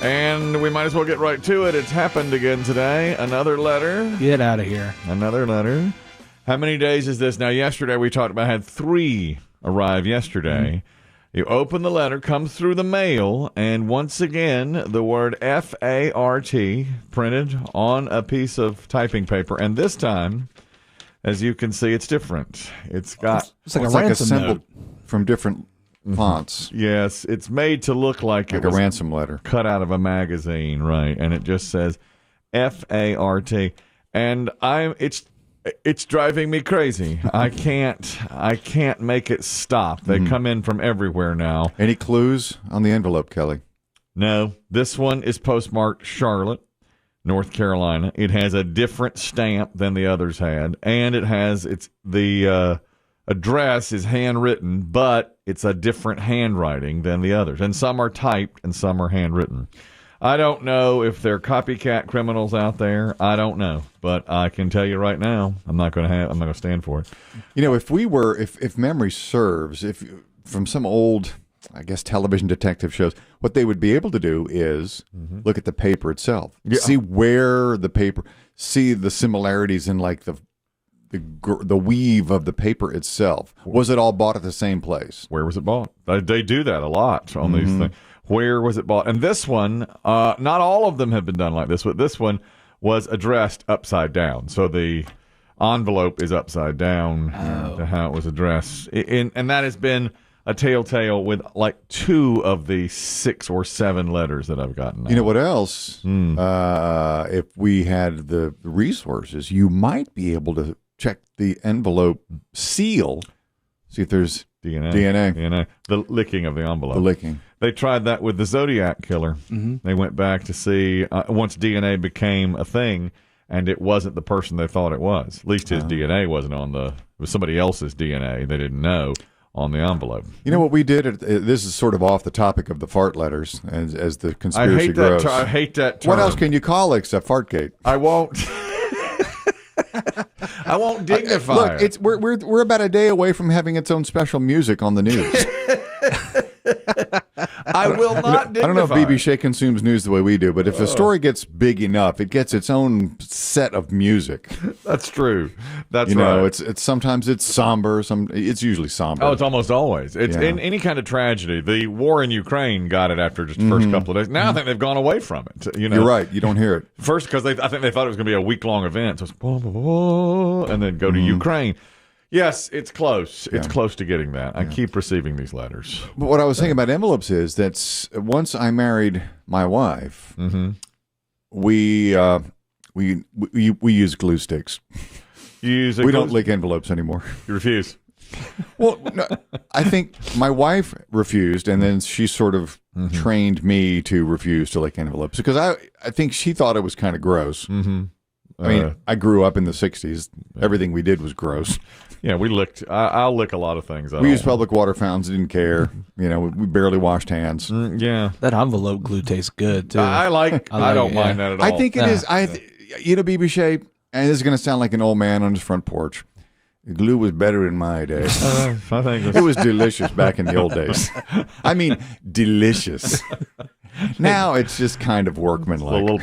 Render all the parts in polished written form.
And we might as well get right to it. It's happened again today. Another letter. Get out of here. Another letter. How many days is this? Now, yesterday we talked about had 3 arrive yesterday. You open the letter, comes through the mail, and once again, the word F-A-R-T printed on a piece of typing paper. And this time, as you can see, it's different. It's got... It's like a ransom note. From different fonts. Yes, it's made to look like it a was ransom letter. Cut out of a magazine, right? And it just says F-A-R-T. And it's driving me crazy. I can't make it stop. They come in from everywhere now. Any clues on the envelope, Kelly? No, this one is postmarked Charlotte, North Carolina. It has a different stamp than the others had, and the address is handwritten, but it's a different handwriting than the others. And some are typed and some are handwritten. I don't know if they're copycat criminals out there. I don't know, but I can tell you right now, I'm not going to stand for it. You know, if memory serves, from some old, I guess, television detective shows, what they would be able to do is look at the paper itself, see where the paper, see the similarities in like the weave of the paper itself. Was it all bought at the same place? Where was it bought? They do that a lot on these things. Where was it bought? And this one, not all of them have been done like this, but this one was addressed upside down. So the envelope is upside down to how it was addressed. And that has been a telltale with like 2 of the 6 or 7 letters that I've gotten now. You know what else? If we had the resources, you might be able to check the envelope seal, see if there's DNA. The licking of the envelope. The licking. They tried that with the Zodiac killer. They went back to see once DNA became a thing, and it wasn't the person they thought it was. At least his DNA wasn't it was somebody else's DNA they didn't know on the envelope. You know what we did? This is sort of off the topic of the fart letters as the conspiracy grows. I hate that term. What else can you call it except Fartgate? I won't. I won't dignify. Look, we're about a day away from having its own special music on the news. I will not dignify. I don't know if BB Shea consumes news the way we do, but if the story gets big enough, it gets its own set of music. That's true. That's you know, right. it's sometimes it's somber. It's usually somber. Oh, it's almost always. It's in any kind of tragedy. The war in Ukraine got it after just the first couple of days. Now I think they've gone away from it. You know, you're right. You don't hear it first because I think they thought it was going to be a week-long event. So it's blah, blah, blah, and then go to Ukraine. Yes, it's close. It's close to getting that. I keep receiving these letters. But what I was saying about envelopes is that once I married my wife, we use glue sticks. We don't lick envelopes anymore. You refuse. Well, no, I think my wife refused, and then she sort of trained me to refuse to lick envelopes because I think she thought it was kind of gross. I mean, I grew up in the 60s. Everything we did was gross. Yeah, we licked. I'll lick a lot of things. We used public water fountains. Didn't care. You know, we barely washed hands. Yeah. That envelope glue tastes good, too. I don't mind that at all. I think it is. You know, BB Shea, and this is going to sound like an old man on his front porch. Glue was better in my day. I think it was delicious back in the old days. I mean, delicious. Now it's just kind of workmanlike. A little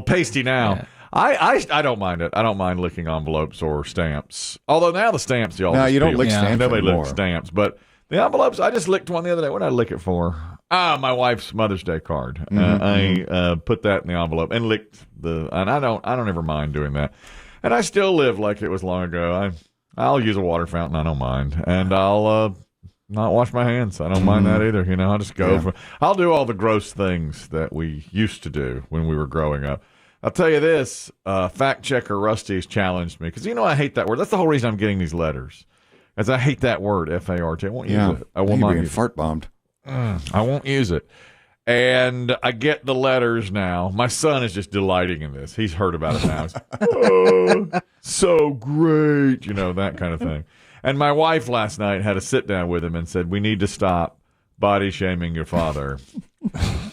pasty now. Yeah. I don't mind it. I don't mind licking envelopes or stamps. Although now the stamps, y'all. No, you don't lick stamps Nobody anymore. licks stamps. But the envelopes, I just licked one the other day. What did I lick it for? My wife's Mother's Day card. I put that in the envelope and licked and I don't ever mind doing that. And I still live like it was long ago. I'll use a water fountain. I don't mind. And I'll not wash my hands. I don't mind that either. You know, I'll just go I'll do all the gross things that we used to do when we were growing up. I'll tell you this, fact checker Rusty's challenged me because, you know, I hate that word. That's the whole reason I'm getting these letters, as I hate that word, F-A-R-T. I won't use it. I will not use fart bombed. I won't use it. And I get the letters now. My son is just delighting in this. He's heard about it now. He's, oh, so great, you know, that kind of thing. And my wife last night had a sit down with him and said, we need to stop body shaming your father.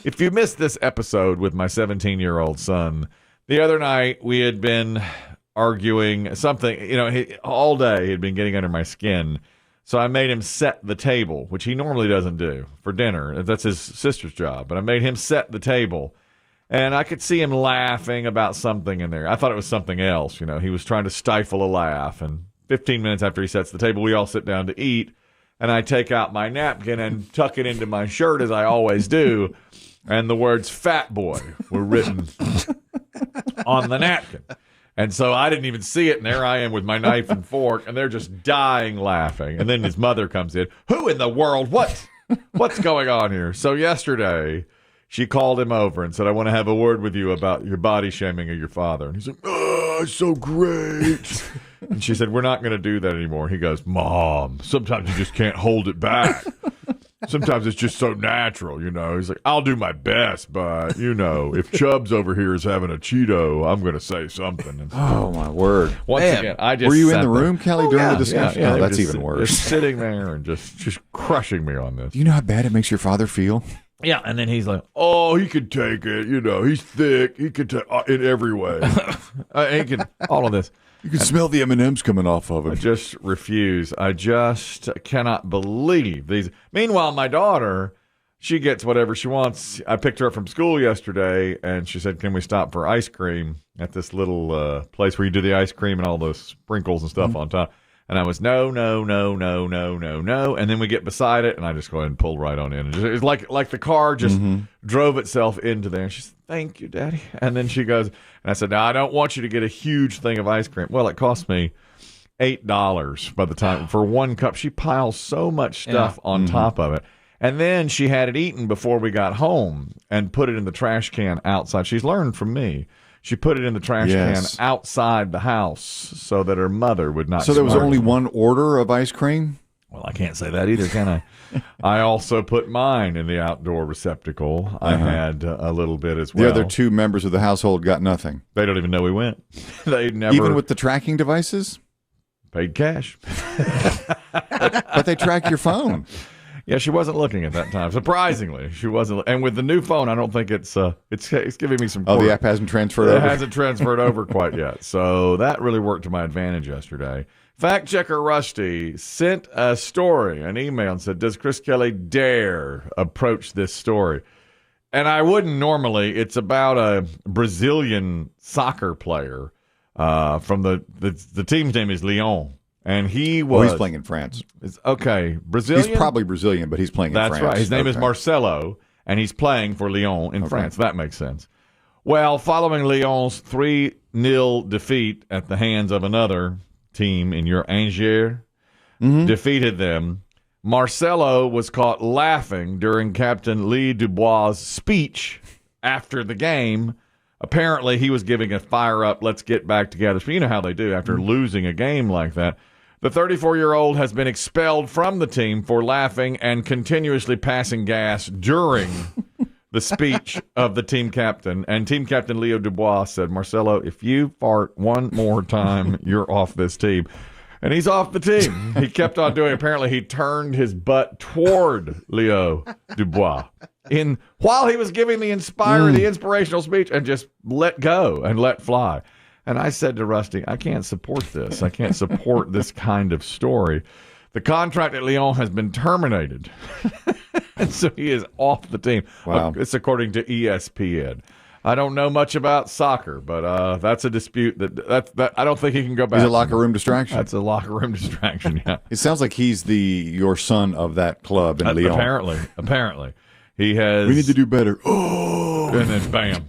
If you missed this episode with my 17-year-old son, the other night we had been arguing something, you know, all day he had been getting under my skin So I made him set the table, which he normally doesn't do for dinner. That's his sister's job. But I made him set the table. And I could see him laughing about something in there. I thought it was something else. You know, he was trying to stifle a laugh. And 15 minutes after he sets the table, we all sit down to eat. And I take out my napkin and tuck it into my shirt, as I always do. And the words "fat boy" were written on the napkin. And so I didn't even see it. And there I am with my knife and fork. And they're just dying laughing. And then his mother comes in. Who in the world? What's going on here? So yesterday, she called him over and said, I want to have a word with you about your body shaming of your father. And he's like, oh, it's so great. And she said, we're not going to do that anymore. He goes, Mom, sometimes you just can't hold it back. Sometimes it's just so natural, you know. He's like, I'll do my best, but, you know, if Chubbs over here is having a Cheeto, I'm going to say something. And oh, my word. Once again, I just were you in sat the room, there. Kelly, during the discussion? Yeah, Oh, that's just, even worse. Just sitting there and just crushing me on this. Do you know how bad it makes your father feel? Yeah, and then he's like, oh, he could take it. You know, he's thick. He could take in every way. He can, all of this. You can smell the M&Ms coming off of him. I just refuse. I just cannot believe these. Meanwhile, my daughter, she gets whatever she wants. I picked her up from school yesterday, and she said, can we stop for ice cream at this little place where you do the ice cream and all those sprinkles and stuff on top? And I was, no. And then we get beside it, and I just go ahead and pull right on in. It's like the car just drove itself into there. And she said, thank you, Daddy. And then she goes, and I said, now, I don't want you to get a huge thing of ice cream. Well, it cost me $8 by the time for one cup. She piles so much stuff on top of it. And then she had it eaten before we got home and put it in the trash can outside. She's learned from me. She put it in the trash can outside the house so that her mother would not. So there was only one order of ice cream? Well, I can't say that either, can I? I also put mine in the outdoor receptacle. I had a little bit as well. The other two members of the household got nothing. They don't even know we went. They never. Even with the tracking devices? Paid cash. But they track your phone. Yeah, she wasn't looking at that time. Surprisingly, she wasn't. And with the new phone, I don't think it's giving me some. Oh, the app hasn't transferred over. It hasn't transferred over quite yet. So that really worked to my advantage yesterday. Fact checker Rusty sent a story, an email, and said, "Does Chris Kelly dare approach this story?" And I wouldn't normally. It's about a Brazilian soccer player from the team's name is Lyon. And he was. Oh, he's playing in France. Okay, Brazilian. He's probably Brazilian, but he's playing in France. That's right. His name is Marcelo, and he's playing for Lyon in France. That makes sense. Well, following Lyon's 3-0 defeat at the hands of another team in your Angers, defeated them, Marcelo was caught laughing during Captain Lee Dubois' speech after the game. Apparently, he was giving a fire-up, let's get back together. So you know how they do after losing a game like that. The 34-year-old has been expelled from the team for laughing and continuously passing gas during the speech of the team captain. And team captain Leo Dubois said, Marcelo, if you fart one more time, you're off this team. And he's off the team. He kept on doing it. Apparently, he turned his butt toward Leo Dubois while he was giving the inspirational speech and just let go and let fly. And I said to Rusty, I can't support this. I can't support this kind of story. The contract at Lyon has been terminated. And so he is off the team. Wow. It's according to ESPN. I don't know much about soccer, but that's a dispute that I don't think he can go back. He's a locker room distraction. That's a locker room distraction, yeah. It sounds like he's your son of that club in Lyon. Apparently. He has. We need to do better. Oh! And then bam.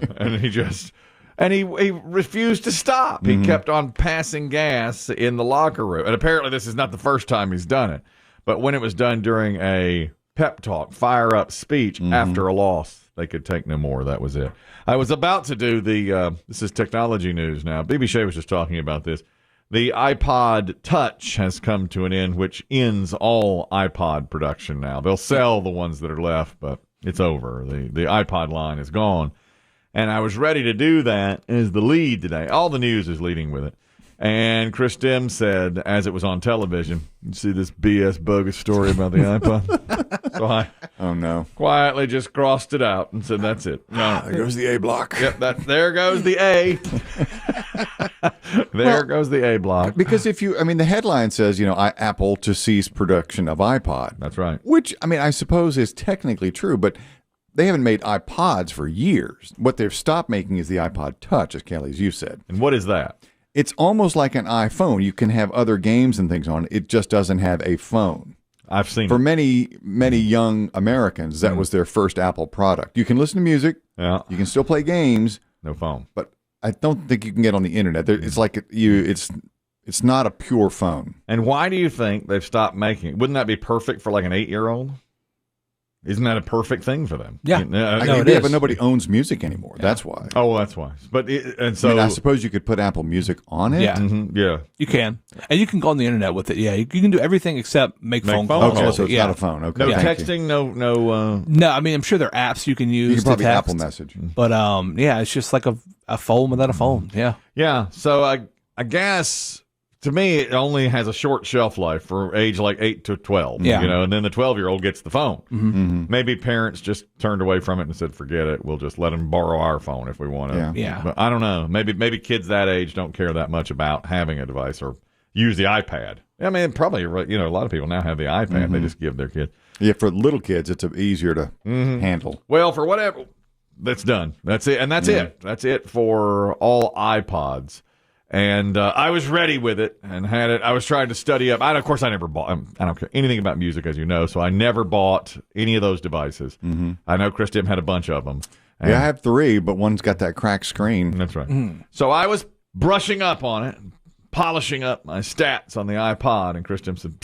And he refused to stop. He kept on passing gas in the locker room. And apparently this is not the first time he's done it. But when it was done during a pep talk, fire-up speech after a loss, they could take no more. That was it. I was about to do this is technology news now. BB Shea was just talking about this. The iPod Touch has come to an end, which ends all iPod production now. They'll sell the ones that are left, but it's over. The iPod line is gone. And I was ready to do that as the lead today. All the news is leading with it. And Chris Demm said, as it was on television, you see this BS bogus story about the iPod? So I quietly just crossed it out and said, that's it. No. There goes the A block. Yep, there goes the A. There goes the A block. Because the headline says, Apple to cease production of iPod. That's right. Which, I suppose is technically true, but they haven't made iPods for years. What they've stopped making is the iPod Touch, as Kelly, as you said. And what is that? It's almost like an iPhone. You can have other games and things on it. It just doesn't have a phone. I've seen For it. many young Americans, that was their first Apple product. You can listen to music. Yeah. You can still play games. No phone. But I don't think you can get on the internet. It's like it's not a pure phone. And why do you think they've stopped making it? Wouldn't that be perfect for like an 8-year-old? Isn't that a perfect thing for them? Yeah. It is. But nobody owns music anymore. Yeah. That's why. Oh, that's why. But I suppose you could put Apple Music on it. Yeah, yeah, you can, and you can go on the internet with it. Yeah, you can do everything except make phone calls. Okay, so it's not a phone. Okay, no texting, no. No, I'm sure there are apps you can use. You can probably to text, Apple Message. But it's just like a phone without a phone. Yeah, yeah. So I guess. To me, it only has a short shelf life for age like 8 to 12. Yeah. And then the 12-year-old gets the phone. Mm-hmm. Maybe parents just turned away from it and said, forget it. We'll just let them borrow our phone if we want to. Yeah. But I don't know. Maybe kids that age don't care that much about having a device or use the iPad. Probably, a lot of people now have the iPad. Mm-hmm. They just give their kids. Yeah, for little kids, it's easier to handle. Well, for whatever, that's done. That's it. And that's it. That's it for all iPods. And I was ready with it and had it. I was trying to study up. Of course, I never bought. I don't care anything about music, as you know, so I never bought any of those devices. Mm-hmm. I know Chris Demm had a bunch of them. I have 3, but one's got that cracked screen. That's right. So I was brushing up on it, polishing up my stats on the iPod, and Chris Demm said,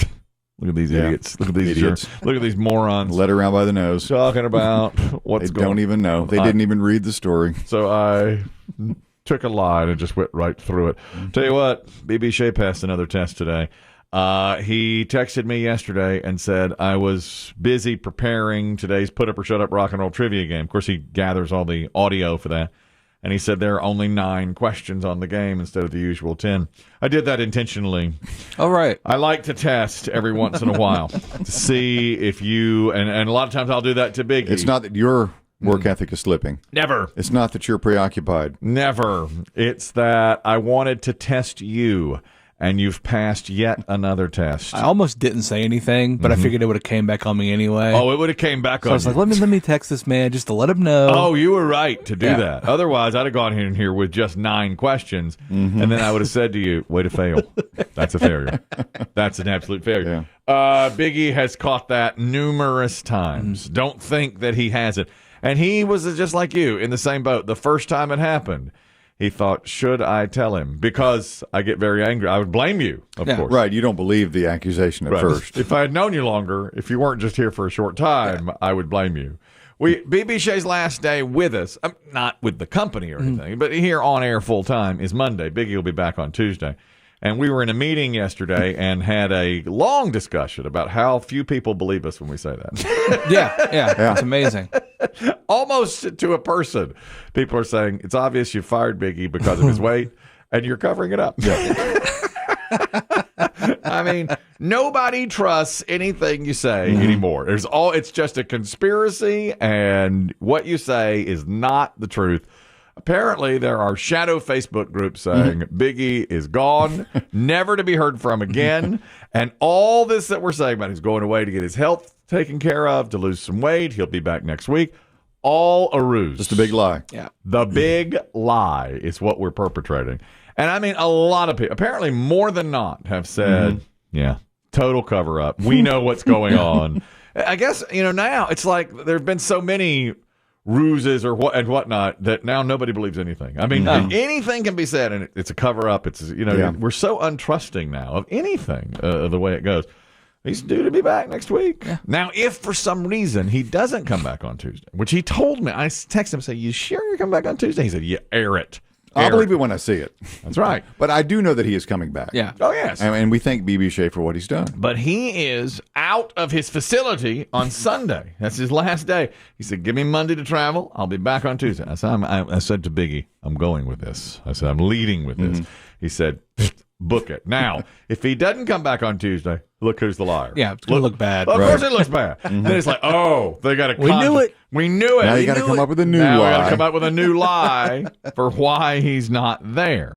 "Look at these idiots! Look at these idiots! Look at these morons! Led around by the nose, talking about what's going on. They don't even know. They didn't even read the story." So I took a line and just went right through it. Tell you what, Shea passed another test today. He texted me yesterday and said I was busy preparing today's Put Up or Shut Up rock and roll trivia game. Of course, he gathers all the audio for that. And he said there are only 9 questions on the game instead of the usual 10. I did that intentionally. All right. I like to test every once in a while to see if you, and a lot of times I'll do that to Biggie. It's not that your work ethic is slipping. Never. It's not that you're preoccupied. Never. It's that I wanted to test you, and you've passed yet another test. I almost didn't say anything, but I figured it would have came back on me anyway. Oh, it would have came back on I was you. like, let me text this man just to let him know. Oh, you were right to do that. Otherwise, I'd have gone in here with just 9 questions, and then I would have said to you, way to fail. That's a failure. That's an absolute failure. Yeah. Biggie has caught that numerous times. Don't think that he hasn't. And he was just like you, in the same boat. The first time it happened, he thought, should I tell him? Because I get very angry. I would blame you, of course. Right. You don't believe the accusation at first. If I had known you longer, if you weren't just here for a short time, I would blame you. BB Shea's last day with us, not with the company or anything, but here on air full time is Monday. Biggie will be back on Tuesday. And we were in a meeting yesterday and had a long discussion about how few people believe us when we say that. Yeah. It's amazing. Almost to a person. People are saying, it's obvious you fired Biggie because of his weight, and you're covering it up. Yeah. I mean, nobody trusts anything you say anymore. It's just a conspiracy, and what you say is not the truth. Apparently, there are shadow Facebook groups saying Biggie is gone, never to be heard from again. And all this that we're saying about he's going away to get his health taken care of, to lose some weight, he'll be back next week. All a ruse. Just a big lie. Yeah. The big lie is what we're perpetrating. And I mean, a lot of people, apparently more than not, have said, total cover up. We know what's going on. I guess, now it's like there have been so many ruses or whatnot that now nobody believes anything. I mean, anything can be said, and it's a cover up. It's we're so untrusting now of anything the way it goes. He's due to be back next week. Yeah. Now, if for some reason he doesn't come back on Tuesday, which he told me, I texted him, say, "You sure you're coming back on Tuesday?" He said, "Yeah, air it." I'll believe it when I see it. That's right. But I do know that he is coming back. Yeah. Oh, yes. And we thank BB Shea for what he's done. But he is out of his facility on Sunday. That's his last day. He said, give me Monday to travel. I'll be back on Tuesday. I said to Biggie, I'm going with this. I said, I'm leading with this. He said, book it. Now, if he doesn't come back on Tuesday, look who's the liar. Yeah, it's going to look bad. Well, of course it looks bad. Then it's like, they got to We knew it. We knew it. Now you got to come up with a new now lie. we got to come up with a new lie for why he's not there.